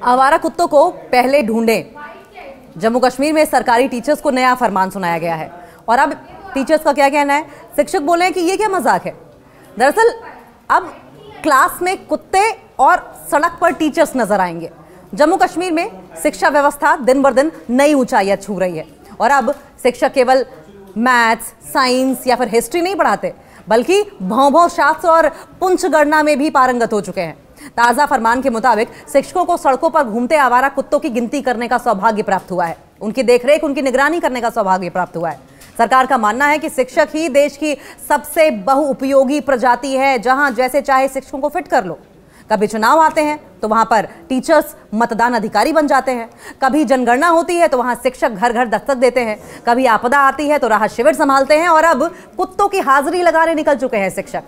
आवारा कुत्तों को पहले ढूंढें। जम्मू कश्मीर में सरकारी टीचर्स को नया फरमान सुनाया गया है और अब टीचर्स का क्या कहना है? शिक्षक बोले हैं कि ये क्या मजाक है। दरअसल अब क्लास में कुत्ते और सड़क पर टीचर्स नजर आएंगे। जम्मू कश्मीर में शिक्षा व्यवस्था दिन बर दिन नई ऊंचाइयां छू रही है और अब शिक्षक केवल मैथ्स, साइंस या फिर हिस्ट्री नहीं पढ़ाते, बल्कि भौं-भौं शास्त्र और पुंछ गणना में भी पारंगत हो चुके हैं। ताजा फरमान के मुताबिक शिक्षकों को सड़कों पर घूमते आवारा कुत्तों की गिनती करने का सौभाग्य प्राप्त हुआ है। उनकी देखरेख, उनकी निगरानी करने का सौभाग्य प्राप्त हुआ है। सरकार का मानना है कि शिक्षक ही देश की सबसे बहुउपयोगी प्रजाति है, जहां जैसे चाहे शिक्षकों को फिट कर लो। कभी चुनाव आते हैं तो वहां पर टीचर्स मतदान अधिकारी बन जाते हैं, कभी जनगणना होती है तो वहां शिक्षक घर घर दस्तक देते हैं, कभी आपदा आती है तो राहत शिविर संभालते हैं और अब कुत्तों की हाजिरी लगाने निकल चुके हैं शिक्षक।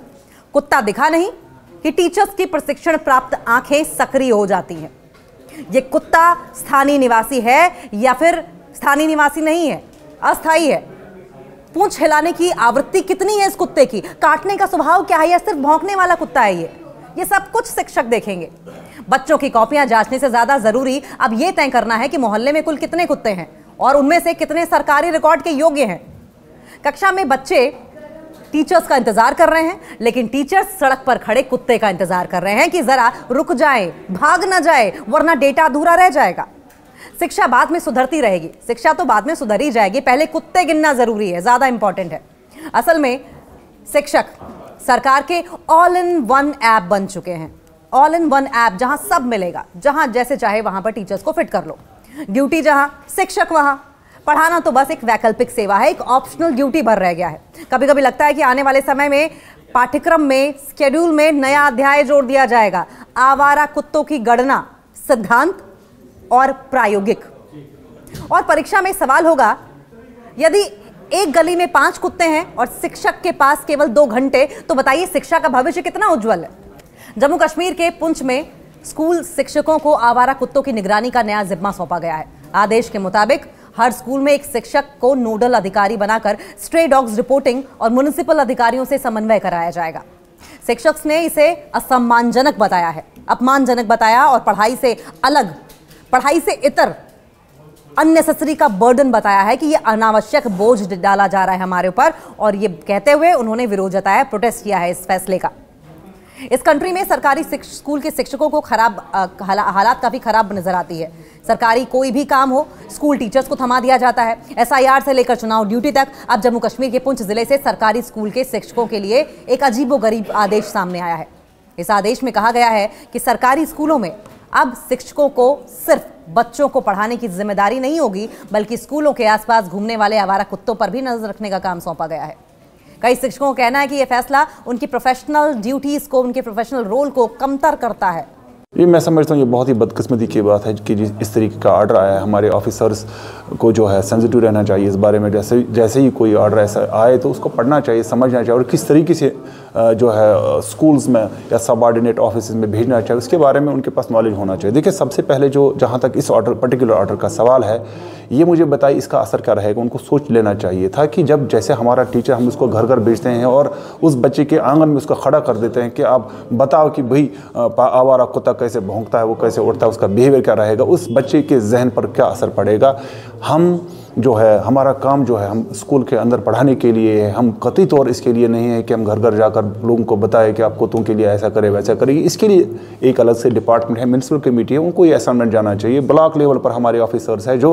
कुत्ता दिखा नहीं कि टीचर्स की प्रशिक्षण प्राप्त आंखें सक्रिय हो जाती हैं। ये कुत्ता स्थानीय निवासी है या फिर स्थानीय निवासी नहीं है, अस्थायी है? पूंछ हिलाने की आवृत्ति कितनी है इस कुत्ते की? काटने का स्वभाव क्या है या सिर्फ भौंकने वाला कुत्ता है ये सब कुछ शिक्षक देखेंगे। बच्चों की कॉपियां जांचने से ज्यादा जरूरी अब यह तय करना है कि मोहल्ले में कुल कितने कुत्ते हैं और उनमें से कितने सरकारी रिकॉर्ड के योग्य हैं। कक्षा में बच्चे टीचर्स का इंतजार कर रहे हैं, लेकिन टीचर्स सड़क पर खड़े कुत्ते का इंतजार कर रहे हैं कि जरा रुक जाए, भाग ना जाए, वरना डेटा अधूरा रह जाएगा। शिक्षा बाद में सुधरती रहेगी, शिक्षा तो बाद में सुधर ही जाएगी, पहले कुत्ते गिनना जरूरी है, ज्यादा इंपॉर्टेंट है। असल में शिक्षक सरकार के ऑल इन वन ऐप बन चुके हैं। ऑल इन वन ऐप, जहां सब मिलेगा, जहां जैसे चाहे वहां पर टीचर्स को फिट कर लो। ड्यूटी जहां, शिक्षक वहां। पढ़ाना तो बस एक वैकल्पिक सेवा है, एक ऑप्शनल ड्यूटी भर रह गया है। कभी कभी लगता है कि आने वाले समय में पाठ्यक्रम में, शेड्यूल में नया अध्याय जोड़ दिया जाएगा, आवारा कुत्तों की गणना, सिद्धांत और प्रायोगिक। और परीक्षा में सवाल होगा, यदि एक गली में 5 कुत्ते हैं और शिक्षक के पास केवल 2 घंटे, तो बताइए शिक्षा का भविष्य कितना उज्जवल है। जम्मू कश्मीर के पुंछ में स्कूल शिक्षकों को आवारा कुत्तों की निगरानी का नया जिम्मा सौंपा गया है। आदेश के मुताबिक हर स्कूल में एक शिक्षक को नोडल अधिकारी बनाकर स्ट्रे डॉग्स रिपोर्टिंग और म्युनिसिपल अधिकारियों से समन्वय कराया जाएगा। शिक्षक ने इसे असम्मानजनक बताया है, अपमानजनक बताया और पढ़ाई से अलग, पढ़ाई से इतर अननेसेसरी का बर्डन बताया है कि ये अनावश्यक बोझ डाला जा रहा है हमारे ऊपर। और ये कहते हुए उन्होंने विरोध जताया, प्रोटेस्ट किया है इस फैसले का। इस कंट्री में सरकारी स्कूल के शिक्षकों को हालात काफी खराब नजर आती है। सरकारी कोई भी काम हो, स्कूल टीचर्स को थमा दिया जाता है। SIR से लेकर चुनाव ड्यूटी तक अब जम्मू कश्मीर के पुंछ जिले से सरकारी स्कूल के शिक्षकों के लिए एक अजीबोगरीब आदेश सामने आया है। इस आदेश में कहा गया है कि सरकारी स्कूलों में अब शिक्षकों को सिर्फ बच्चों को पढ़ाने की जिम्मेदारी नहीं होगी, बल्कि स्कूलों के आसपास घूमने वाले आवारा कुत्तों पर भी नजर रखने का काम सौंपा गया है। कई शिक्षकों का कहना है कि यह फैसला उनकी प्रोफेशनल ड्यूटीज को, उनके प्रोफेशनल रोल को कमतर करता है। ये मैं समझता हूँ ये बहुत ही बदकिस्मती की बात है कि इस तरीके का ऑर्डर आया है। हमारे ऑफिसर्स को जो है सेंसिटिव रहना चाहिए इस बारे में। जैसे ही कोई ऑर्डर ऐसा आए तो उसको पढ़ना चाहिए, समझना चाहिए और किस तरीके से जो है स्कूल्स में या सबऑर्डिनेट ऑफिस में भेजना चाहिए, उसके बारे में उनके पास नॉलेज होना चाहिए। देखिए, सबसे पहले जो जहाँ तक इस पर्टिकुलर ऑर्डर का सवाल है, ये मुझे बताइए इसका असर क्या रहेगा। उनको सोच लेना चाहिए था कि जब जैसे हमारा टीचर, हम उसको घर घर भेजते हैं और उस बच्चे के आंगन में उसको खड़ा कर देते हैं कि आप बताओ कि भाई आवारा कुत्ता कैसे भौंकता है, वो कैसे उड़ता है, उसका बिहेवियर क्या रहेगा, उस बच्चे के जहन पर क्या असर पड़ेगा। हम जो है, हमारा काम जो है, हम स्कूल के अंदर पढ़ाने के लिए है, हम कतई तौर इसके लिए नहीं है कि हम घर घर जाकर लोगों को बताएं कि आप कुत्तों के लिए ऐसा करें वैसा करें। इसके लिए एक अलग से डिपार्टमेंट है, म्युनिसिपल कमेटी है, उनको ये असाइनमेंट जाना चाहिए। ब्लॉक लेवल पर हमारे ऑफिसर्स है जो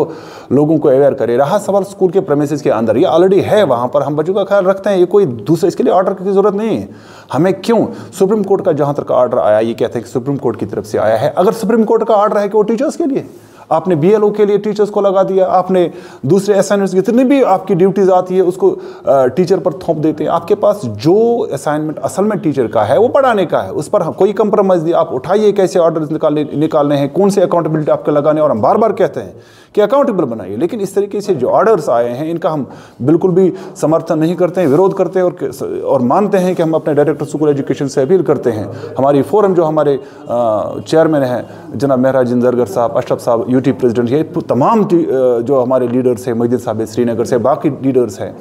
लोगों को अवेयर करे। रहा सवाल स्कूल के प्रेमिसेस के अंदर, ये ऑलरेडी है, वहाँ पर हम बच्चों का ख्याल रखते हैं, ये कोई दूसरे इसके लिए ऑर्डर की जरूरत नहीं है हमें। क्यों? सुप्रीम कोर्ट का जहाँ तक ऑर्डर आया, ये कहते हैं कि सुप्रीम कोर्ट की तरफ से आया है। अगर सुप्रीम कोर्ट का ऑर्डर है कि वो टीचर्स के लिए, आपने BLO के लिए टीचर्स को लगा दिया, आपने दूसरे असाइनमेंट्स जितनी भी आपकी ड्यूटीज आती है उसको टीचर पर थोप देते हैं। आपके पास जो असाइनमेंट असल में टीचर का है वो पढ़ाने का है, उस पर कोई कंप्रोमाइज नहीं। आप उठाइए कैसे ऑर्डर निकालने हैं, कौन से अकाउंटेबिलिटी आपके लगाने, और हम बार बार कहते हैं कि अकाउंटेबल बनाइए। लेकिन इस तरीके से जो ऑर्डर्स आए हैं इनका हम बिल्कुल भी समर्थन नहीं करते हैं, विरोध करते हैं और मानते हैं कि हम अपने डायरेक्टर स्कूल एजुकेशन से अपील करते हैं। हमारी फोरम जो हमारे चेयरमैन हैं जनाब महराज जरगर साहब, अशरफ साहब UT प्रेसिडेंट, ये तमाम जो हमारे लीडर्स हैं, मजीद साहब श्रीनगर से, बाकी लीडर्स हैं,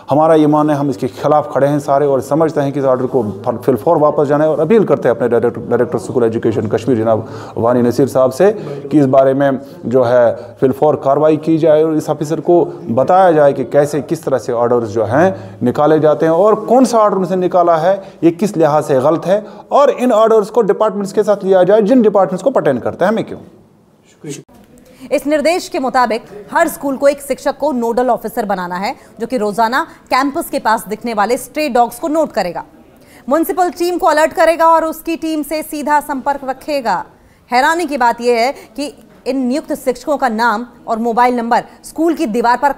हमारा ये मानना है, हम इसके खिलाफ खड़े हैं सारे और समझते हैं कि इस ऑर्डर को फिलफौर वापस जाना है और अपील करते हैं अपने डायरेक्टर स्कूल एजुकेशन कश्मीर जनाब वानी नसीर साहब से कि इस बारे में जो है फिलफौर कार्रवाई की जाए और इस ऑफिसर को बताया जाए कि कैसे किस तरह से ऑर्डर्स जो हैं निकाले जाते हैं और कौन सा ऑर्डर उनसे निकाला है, ये किस लिहाज से गलत है और इन ऑर्डर्स को डिपार्टमेंट्स के साथ लिया जाए जिन डिपार्टमेंट्स को पर्टेन करता है, हमें क्यों। इस निर्देश के मुताबिक हर स्कूल को एक शिक्षक को नोडल ऑफिसर बनाना है जो कि रोजाना कैंपस के पास दिखने वाले स्ट्रे डॉग्स को नोट करेगा, म्युनिसिपल टीम को अलर्ट करेगा और उसकी टीम से सीधा संपर्क रखेगा। हैरानी की बात यह है कि इन नियुक्त शिक्षकों का नाम और मोबाइल नंबर स्कूल की दीवार पर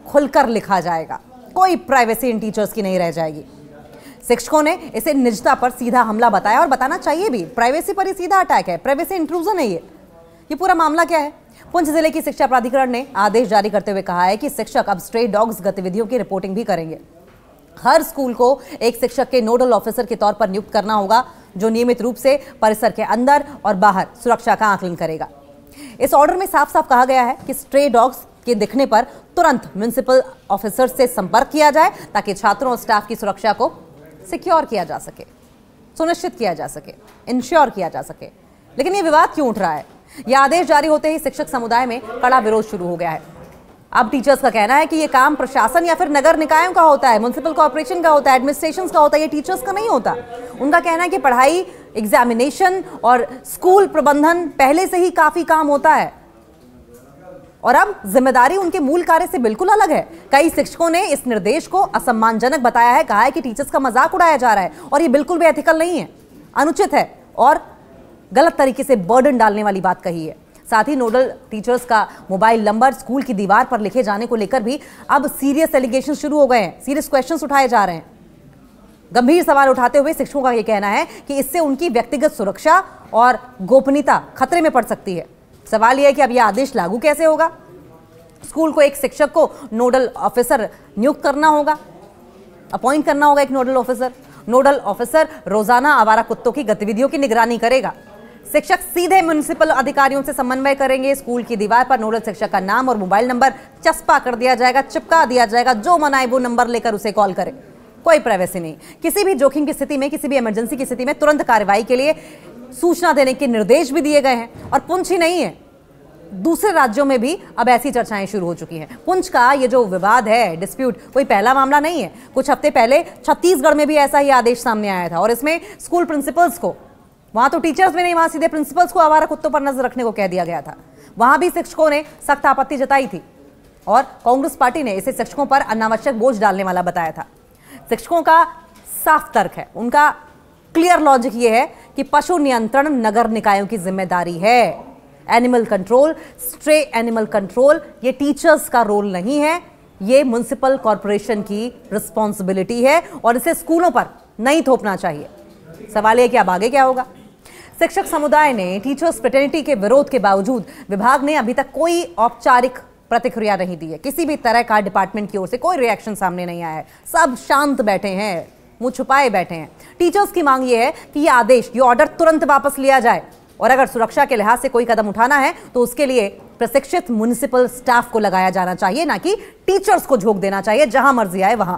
खुलकर लिखा जाएगा, कोई प्राइवेसी इन टीचर्स की नहीं रह जाएगी। शिक्षकों ने इसे निजता पर सीधा हमला बताया और बताना चाहिए भी, प्राइवेसी पर ही सीधा अटैक है, प्राइवेसी इंट्रूजन है ये पूरा मामला क्या है। पुंछ जिले की शिक्षा प्राधिकरण ने आदेश जारी करते हुए कहा है कि शिक्षक अब स्ट्रे डॉग्स गतिविधियों की रिपोर्टिंग भी करेंगे। हर स्कूल को एक शिक्षक के नोडल ऑफिसर के तौर पर नियुक्त करना होगा जो नियमित रूप से परिसर के अंदर और बाहर सुरक्षा का आकलन करेगा। इस ऑर्डर में साफ साफ कहा गया है कि स्ट्रे डॉग्स के दिखने पर तुरंत म्युनिसिपल ऑफिसर से संपर्क किया जाए ताकि छात्रों और स्टाफ की सुरक्षा को सिक्योर किया जा सके, सुनिश्चित किया जा सके, इंश्योर किया जा सके। लेकिन ये विवाद क्यों उठ रहा है? यह आदेश जारी होते ही शिक्षक समुदाय में कड़ा विरोध शुरू हो गया है। अब टीचर्स का कहना है कि यह काम प्रशासन या फिर नगर निकायों का होता है, म्युनिसिपल कॉर्पोरेशन का होता है, एडमिनिस्ट्रेशन का होता है, ये टीचर्स का नहीं होता। उनका कहना है कि पढ़ाई, एग्जामिनेशन और स्कूल प्रबंधन पहले से ही काफी काम होता है और अब जिम्मेदारी उनके मूल कार्य से बिल्कुल अलग है। कई शिक्षकों ने इस निर्देश को असम्मानजनक बताया है, कहा है कि टीचर्स का मजाक उड़ाया जा रहा है और ये बिल्कुल भी एथिकल नहीं है, अनुचित है और गलत तरीके से बर्डन डालने वाली बात कही है। साथ ही नोडल टीचर्स का मोबाइल नंबर स्कूल की दीवार पर लिखे जाने को लेकर भी अब सीरियस एलिगेशन शुरू हो गए हैं, सीरियस क्वेश्चंस उठाए जा रहे हैं। गंभीर सवाल उठाते हुए शिक्षकों का यह कहना है कि इससे उनकी व्यक्तिगत सुरक्षा और गोपनीयता खतरे में पड़ सकती है। सवाल यह है कि अब यह आदेश लागू कैसे होगा? स्कूल को एक शिक्षक को नोडल ऑफिसर नियुक्त करना होगा, अपॉइंट करना होगा एक नोडल ऑफिसर। नोडल ऑफिसर रोजाना आवारा कुत्तों की गतिविधियों की निगरानी करेगा। शिक्षक सीधे म्युनिसिपल अधिकारियों से समन्वय करेंगे। स्कूल की दीवार पर नोडल शिक्षक का नाम और मोबाइल नंबर चस्पा कर दिया जाएगा, चिपका दिया जाएगा, जो मनाए वो नंबर लेकर उसे कॉल करे। कोई प्राइवेसी नहीं। किसी भी जोखिम की स्थिति में, किसी भी इमरजेंसी की स्थिति में तुरंत कार्रवाई के लिए सूचना देने के निर्देश भी दिए गए हैं। और पुंछ ही नहीं है, दूसरे राज्यों में भी अब ऐसी चर्चाएं शुरू हो चुकी हैं। पुंछ का ये जो विवाद है, डिस्प्यूट, कोई पहला मामला नहीं है। कुछ हफ्ते पहले छत्तीसगढ़ में भी ऐसा ही आदेश सामने आया था और इसमें स्कूल प्रिंसिपल्स को, वहां तो टीचर्स भी नहीं, वहां सीधे प्रिंसिपल्स को आवारा कुत्तों पर नजर रखने को कह दिया गया था। वहां भी शिक्षकों ने सख्त आपत्ति जताई थी और कांग्रेस पार्टी ने इसे शिक्षकों पर अनावश्यक बोझ डालने वाला बताया था। शिक्षकों का साफ तर्क है, उनका क्लियर लॉजिक ये है कि पशु नियंत्रण नगर निकायों की जिम्मेदारी है। Animal control, stray animal control, ये टीचर्स का रोल नहीं है, ये म्युनिसिपल कॉर्पोरेशन की रिस्पॉन्सिबिलिटी है और इसे स्कूलों पर नहीं थोपना चाहिए। सवाल यह कि अब आगे क्या होगा? शिक्षक समुदाय ने टीचर्स फ्रेटर्निटी के विरोध के बावजूद विभाग ने अभी तक कोई औपचारिक प्रतिक्रिया नहीं दी है। किसी भी तरह का डिपार्टमेंट की ओर से कोई रिएक्शन सामने नहीं आया है। सब शांत बैठे हैं, मुंह छुपाए बैठे हैं। टीचर्स की मांग ये है कि ये आदेश, ये ऑर्डर तुरंत वापस लिया जाए और अगर सुरक्षा के लिहाज से कोई कदम उठाना है तो उसके लिए प्रशिक्षित म्युनिसिपल स्टाफ को लगाया जाना चाहिए, ना कि टीचर्स को झोंक देना चाहिए जहां मर्जी आए वहां।